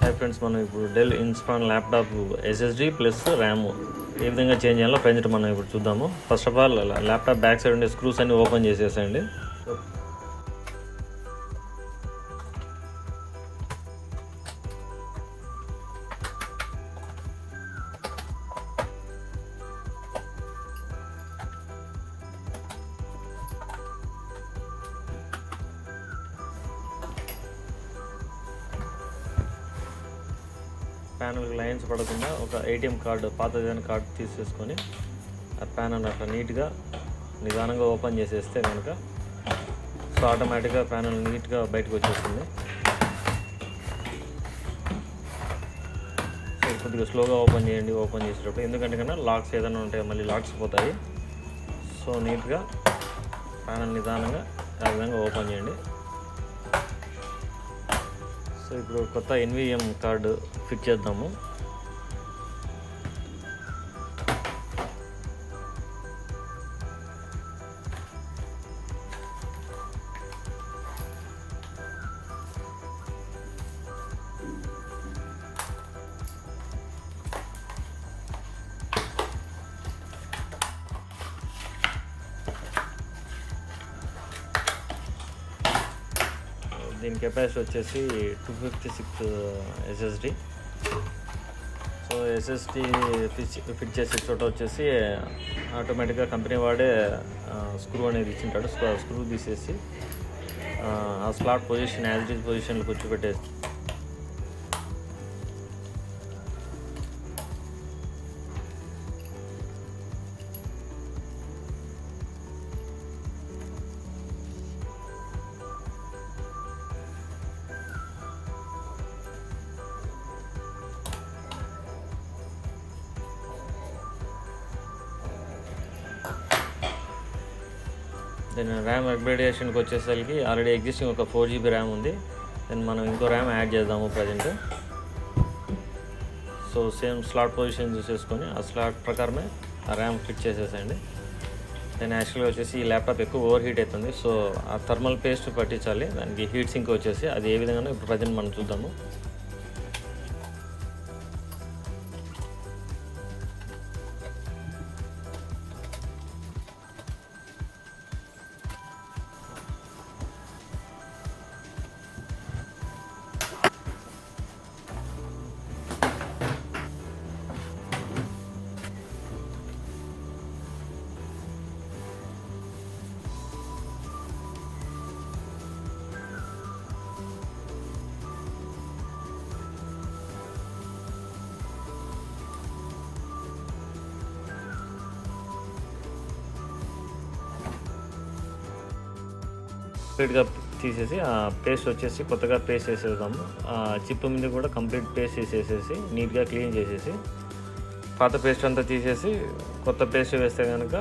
Hi friends, మనం ఇప్పుడు Dell Inspiron laptop SSD plus RAM ఏ విధంగా చేంజ్ చేయాలో ప్రజెంట్ మనం ఇప్పుడు చూద్దాము. First of all laptop back side ఉండే స్క్రూస్ అన్ని ఓపెన్ చేసేసండి. ప్యానల్కి లైన్స్ పడకుండా ఒక ఏటీఎం కార్డు, పాతదైన కార్డు తీసేసుకొని ఆ ప్యానల్ అట్లా నీట్గా నిదానంగా ఓపెన్ చేసేస్తే కనుక సో ఆటోమేటిక్గా ప్యానల్ నీట్గా బయటకు వచ్చేస్తుంది. సో కొద్దిగా స్లోగా ఓపెన్ చేయండి ఓపెన్ చేసేటప్పుడు, ఎందుకంటే కన్నా లాక్స్ ఏదైనా ఉంటే మళ్ళీ లాక్స్ పోతాయి. సో నీట్గా ప్యానల్ నిదానంగా ఆ విధంగా ఓపెన్ చేయండి. సో ఇప్పుడు కొత్త ఎన్విఎం కార్డు ఫిట్ చేద్దాము. దీని కెపాసిటీ వచ్చేసి 256 ఎస్ఎస్డి. సో ఎస్ఎస్డి ఫిట్ చేసే చోట వచ్చేసి ఆటోమేటిక్గా కంపెనీ వాడే స్క్రూ అనేది ఇచ్చింటాడు. సో ఆ స్క్రూ తీసేసి ఆ slot position as it is పొజిషన్లో కూర్చోబెట్టేసి దెన్ ర్యామ్ అప్గ్రేడేషన్కి వచ్చేసరికి ఆల్రెడీ ఎగ్జిస్టింగ్ ఒక 4GB ర్యామ్ ఉంది. దెన్ మనం ఇంకో ర్యామ్ యాడ్ చేద్దాము present. So same slot position చూసేసుకొని ఆ స్లాట్ ప్రకారమే ఆ ర్యామ్ ఫిట్ చేసేసండి. దెన్ యాక్చువల్గా వచ్చేసి ఈ ల్యాప్టాప్ ఎక్కువ ఓవర్ హీట్ అవుతుంది. సో ఆ థర్మల్ పేస్ట్ పట్టించాలి, దానికి హీట్ సింక్ వచ్చేసి అది ఏ విధంగా ఇప్పుడు ప్రజెంట్ మనం చూద్దాము. కంప్లీట్గా తీసేసి ఆ పేస్ట్ వచ్చేసి కొత్తగా పేస్ట్ చేసేద్దాము. ఆ చిప్ మీద కూడా కంప్లీట్ పేస్ట్ చేసేసి నీట్గా క్లీన్ చేసేసి పాత పేస్ట్ అంతా తీసేసి కొత్త పేస్ట్ వేస్తే కనుక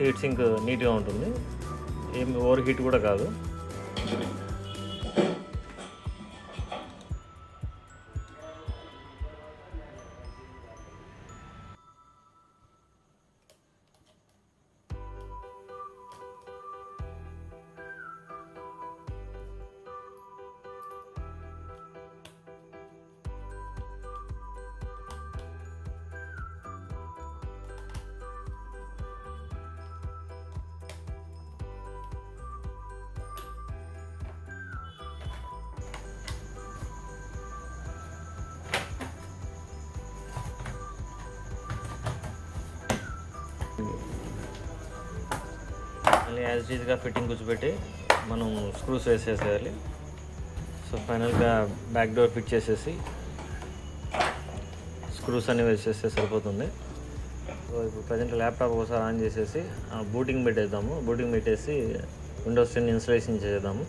హీట్ సింక్ నీట్గా ఉంటుంది, ఏమి ఓవర్ హీట్ కూడా కాదు. మళ్ళీ యాజ్ ఈజ్గా ఫిట్టింగ్ కూర్చోబెట్టి మనం స్క్రూస్ వేసేసేయాలి. సో ఫైనల్గా బ్యాక్ డోర్ ఫిట్ చేసేసి స్క్రూస్ అన్నీ వేసేస్తే సరిపోతుంది. సో ఇప్పుడు ప్రజెంట్ ల్యాప్టాప్ ఒకసారి ఆన్ చేసేసి బూటింగ్ పెట్టేద్దాము. బూటింగ్ పెట్టేసి విండోస్ 10 ఇన్స్టాలేషన్ చేద్దాము.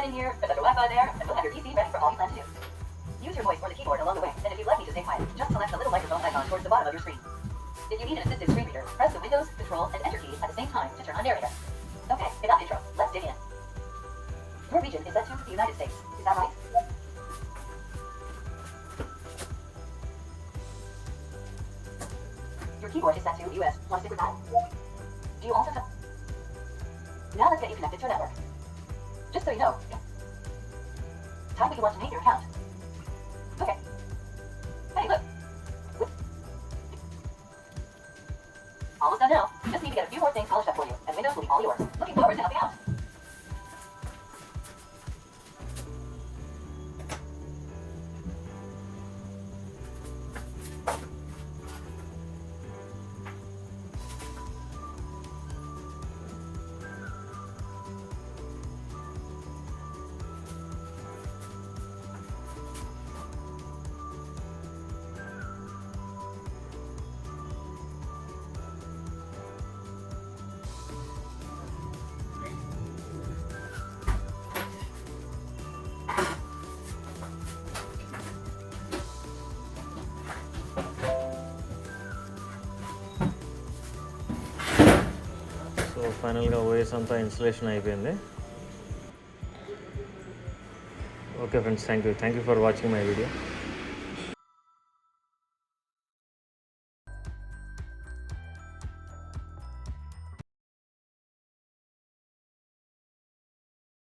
in here, put the Wi-Fi there, and we'll have your PC ready for all you plan to do. Use your voice or the keyboard along the way, and if you'd like me to stay quiet, just select the little microphone icon towards the bottom of your screen. If you need an assistive screen reader, press the Windows, Control, and Enter keys at the same time to turn on narrator. Okay, enough intro. Let's dig in. Your region is set to the United States. Is that right? Your keyboard is set to US. Want to stick with that? Do you also have... Now let's get you connected to a network. Just so you know, time when you want to make your account. Okay. Hey, look. Almost done now. Just need to get a few more things polished up for you, and Windows will be all yours. Looking forward to helping out. So ఫైనల్గా OS అంతా installation అయిపోయింది. Okay friends, thank you for watching my video.